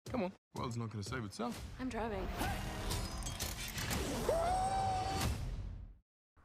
Come on. World's not going to save itself. I'm driving.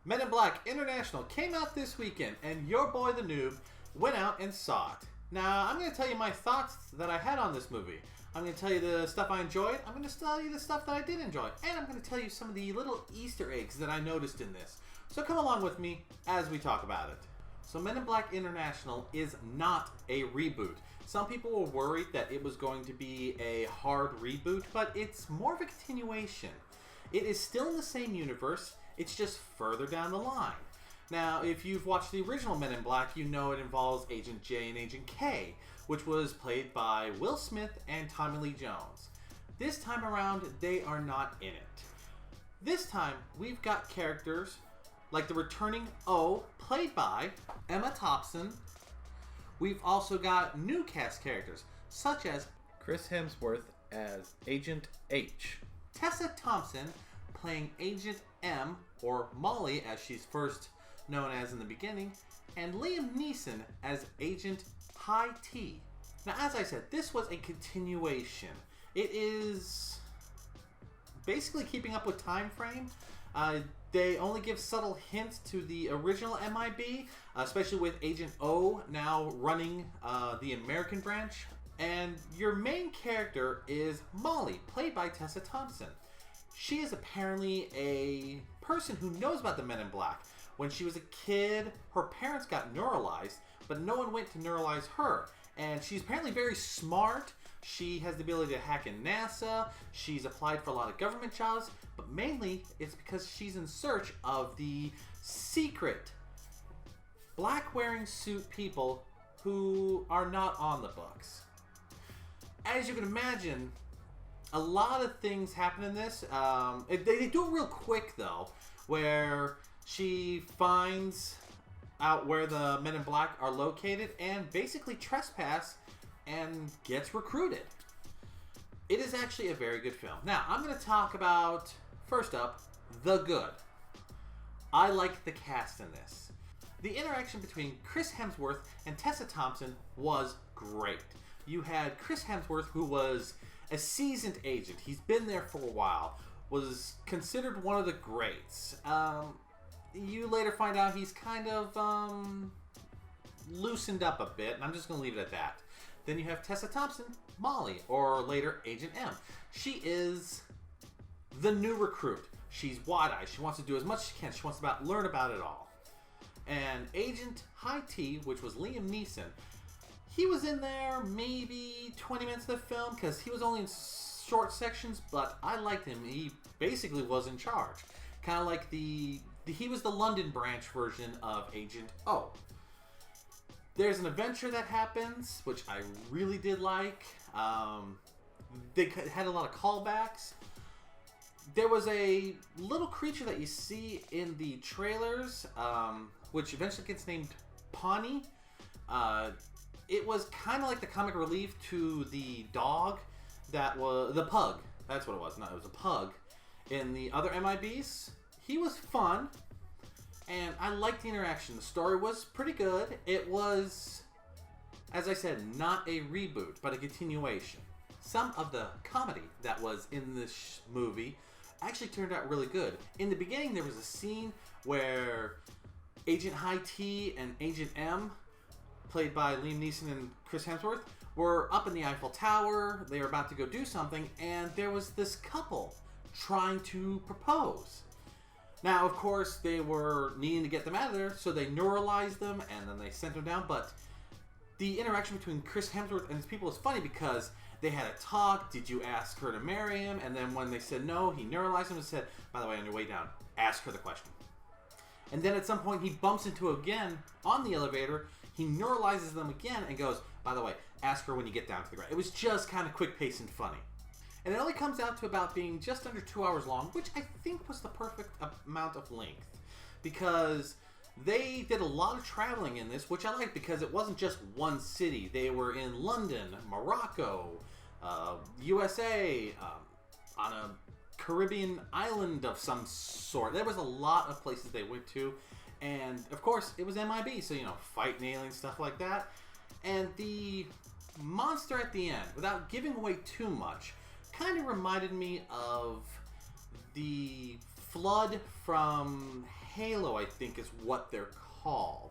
Men in Black International came out this weekend, and your boy the Noob went out and saw it. Now, I'm going to tell you my thoughts that I had on this movie. I'm going to tell you the stuff I enjoyed, I'm going to tell you the stuff that I did enjoy, and I'm going to tell you some of the little Easter eggs that I noticed in this. So come along with me as we talk about it. So Men in Black International is not a reboot. Some people were worried that it was going to be a hard reboot, but it's more of a continuation. It is still in the same universe, it's just further down the line. Now, if you've watched the original Men in Black, you know it involves Agent J and Agent K, which was played by Will Smith and Tommy Lee Jones. This time around, they are not in it. This time, we've got characters like the returning O, played by Emma Thompson. We've also got new cast characters, such as Chris Hemsworth as Agent H, Tessa Thompson playing Agent M, or Molly as she's first known as in the beginning, and Liam Neeson as Agent High T. Now, as I said, this was a continuation. It is basically keeping up with time frame. They only give subtle hints to the original MIB, especially with Agent O now running the American branch. And your main character is Molly, played by Tessa Thompson. She is apparently a person who knows about the Men in Black. When she was a kid, her parents got neuralized, but no one went to neuralize her. And she's apparently very smart. She has the ability to hack in NASA. She's applied for a lot of government jobs, but mainly it's because she's in search of the secret black-wearing suit people who are not on the books. As you can imagine, a lot of things happen in this. They do it real quick, though, where she finds out where the Men in Black are located and basically trespass and gets recruited. It is actually a very good film. Now, I'm going to talk about, first up, the good. I like the cast in this. The interaction between Chris Hemsworth and Tessa Thompson was great. You had Chris Hemsworth, who was a seasoned agent. He's been there for a while. Was considered one of the greats. You later find out he's kind of loosened up a bit, and I'm just going to leave it at that. Then you have Tessa Thompson, Molly, or later Agent M. She is the new recruit. She's wide-eyed. She wants to do as much as she can. She wants to learn about it all. And Agent High T, which was Liam Neeson, he was in there maybe 20 minutes of the film because he was only in short sections, but I liked him. He basically was in charge. Kind of like he was the London branch version of Agent O. There's an adventure that happens, which I really did like. They had a lot of callbacks. There was a little creature that you see in the trailers, which eventually gets named Pawnee. It was kind of like the comic relief to the dog that was... the pug. That's what it was. No, it was a pug. In the other MIBs, he was fun. And I liked the interaction. The story was pretty good. It was, as I said, not a reboot, but a continuation. Some of the comedy that was in this movie actually turned out really good. In the beginning, there was a scene where Agent High T and Agent M, played by Liam Neeson and Chris Hemsworth, were up in the Eiffel Tower. They were about to go do something, and there was this couple trying to propose. Now, of course, they were needing to get them out of there, so they neuralized them, and then they sent them down. But the interaction between Chris Hemsworth and his people is funny because they had a talk. Did you ask her to marry him? And then when they said no, he neuralized them and said, by the way, on your way down, ask her the question. And then at some point, he bumps into her again on the elevator. He neuralizes them again and goes, by the way, ask her when you get down to the ground. It was just kind of quick-paced and funny. And it only comes out to about being just under 2 hours long, which I think was the perfect amount of length. Because they did a lot of traveling in this, which I liked because it wasn't just one city. They were in London, Morocco, USA, on a Caribbean island of some sort. There was a lot of places they went to. And, of course, it was MIB, so, fighting aliens, stuff like that. And the monster at the end, without giving away too much, kind of reminded me of the Flood from Halo, I think is what they're called.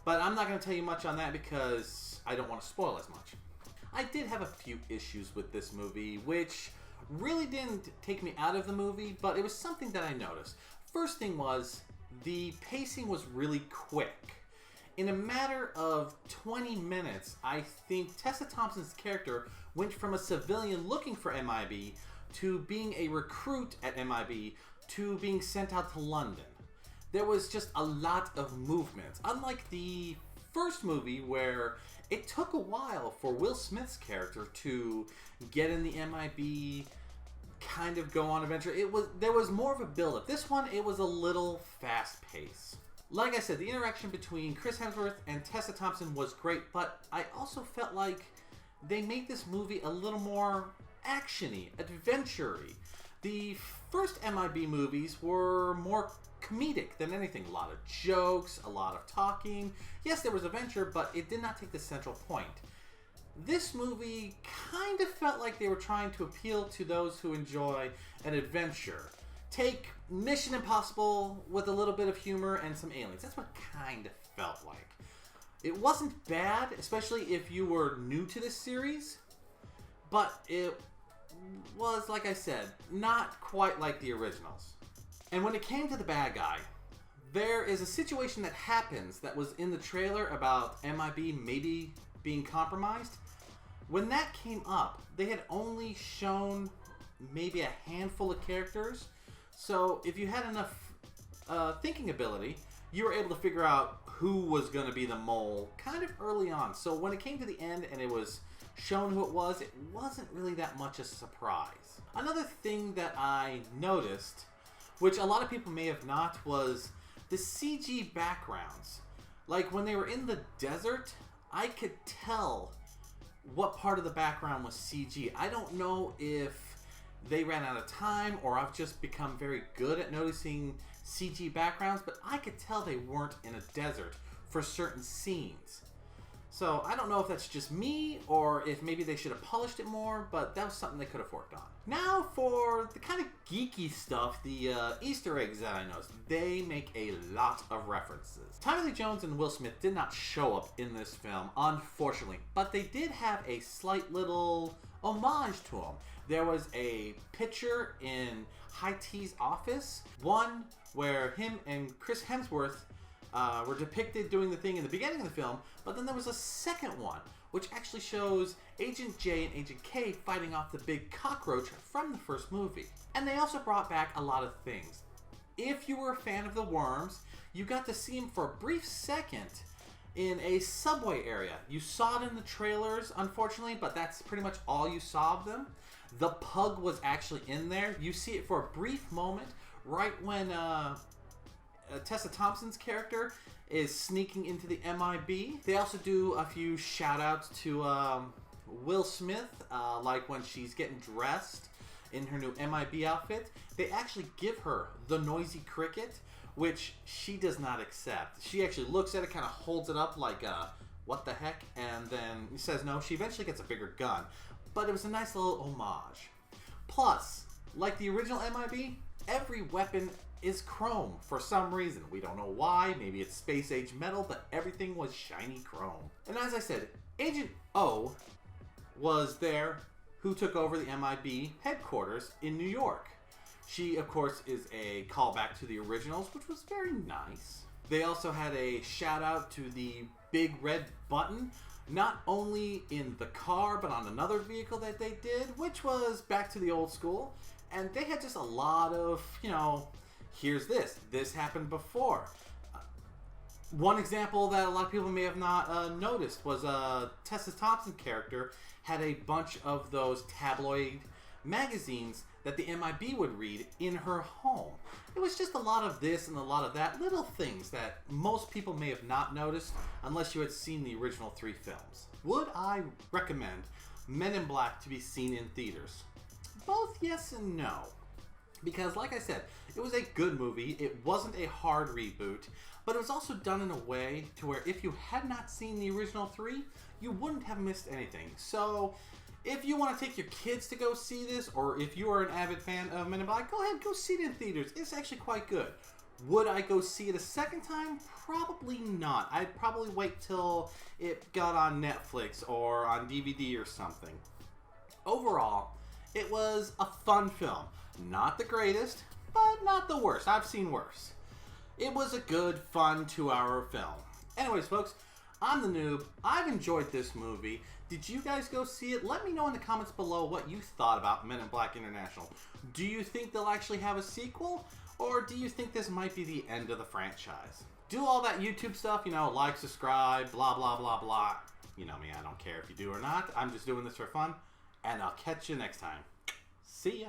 But I'm not going to tell you much on that because I don't want to spoil as much. I did have a few issues with this movie, which really didn't take me out of the movie, but it was something that I noticed. First thing was, the pacing was really quick. In a matter of 20 minutes, I think Tessa Thompson's character went from a civilian looking for MIB to being a recruit at MIB to being sent out to London. There was just a lot of movement. Unlike the first movie where it took a while for Will Smith's character to get in the MIB, kind of go on adventure. There was more of a build-up. This one, it was a little fast-paced. Like I said, the interaction between Chris Hemsworth and Tessa Thompson was great, but I also felt like they made this movie a little more action-y, adventure-y. The first MIB movies were more comedic than anything. A lot of jokes, a lot of talking. Yes, there was adventure, but it did not take the central point. This movie kind of felt like they were trying to appeal to those who enjoy an adventure. Take Mission Impossible with a little bit of humor and some aliens. That's what kind of felt like. It wasn't bad, especially if you were new to this series, but it was, like I said, not quite like the originals. And when it came to the bad guy, there is a situation that happens that was in the trailer about MIB maybe being compromised. When that came up, they had only shown maybe a handful of characters. So if you had enough thinking ability, you were able to figure out who was going to be the mole kind of early on. So when it came to the end and it was shown who it wasn't really that much a surprise. Another thing that I noticed, which a lot of people may have not, was the CG backgrounds. Like when they were in the desert, I could tell what part of the background was CG. I don't know if they ran out of time or I've just become very good at noticing CG backgrounds, but I could tell they weren't in a desert for certain scenes. So I don't know if that's just me or if maybe they should have polished it more, but that was something they could have worked on. Now for the kind of geeky stuff, the Easter eggs that I noticed. They make a lot of references. Tommy Lee Jones and Will Smith did not show up in this film, unfortunately, but they did have a slight little homage to them. There was a picture in High T's office, one where him and Chris Hemsworth were depicted doing the thing in the beginning of the film, but then there was a second one, which actually shows Agent J and Agent K fighting off the big cockroach from the first movie. And they also brought back a lot of things. If you were a fan of the worms, you got to see them for a brief second in a subway area. You saw it in the trailers, unfortunately, but that's pretty much all you saw of them. The pug was actually in there. You see it for a brief moment, right when Tessa Thompson's character is sneaking into the MIB. They also do a few shout outs to Will Smith, like when she's getting dressed in her new MIB outfit. They actually give her the noisy cricket, which she does not accept. She actually looks at it, kind of holds it up like, what the heck? And then says no. She eventually gets a bigger gun. But it was a nice little homage. Plus, like the original MIB, every weapon is chrome for some reason. We don't know why. Maybe it's space age metal, but everything was shiny chrome. And as I said, Agent O was there, who took over the MIB headquarters in New York. She, of course, is a callback to the originals, which was very nice. They also had a shout out to the big red button, not only in the car, but on another vehicle that they did, which was back to the old school. And they had just a lot of, here's this happened before. One example that a lot of people may have not noticed was Tessa Thompson character had a bunch of those tabloid magazines that the MIB would read in her home. It was just a lot of this and a lot of that, little things that most people may have not noticed unless you had seen the original 3 films. Would I recommend Men in Black to be seen in theaters? Both yes and no. Because, like I said, it was a good movie. It wasn't a hard reboot, but it was also done in a way to where if you had not seen the original 3, you wouldn't have missed anything. So, if you want to take your kids to go see this, or if you are an avid fan of Men in Black, go ahead, go see it in theaters. It's actually quite good. Would I go see it a second time? Probably not. I'd probably wait till it got on Netflix or on DVD or something. Overall, it was a fun film. Not the greatest, but not the worst. I've seen worse. It was a good, fun 2-hour film. Anyways, folks, I'm the Noob. I've enjoyed this movie. Did you guys go see it? Let me know in the comments below what you thought about Men in Black International. Do you think they'll actually have a sequel? Or do you think this might be the end of the franchise? Do all that YouTube stuff, you know, like, subscribe, blah, blah, blah, blah. You know me, I don't care if you do or not. I'm just doing this for fun. And I'll catch you next time. See ya.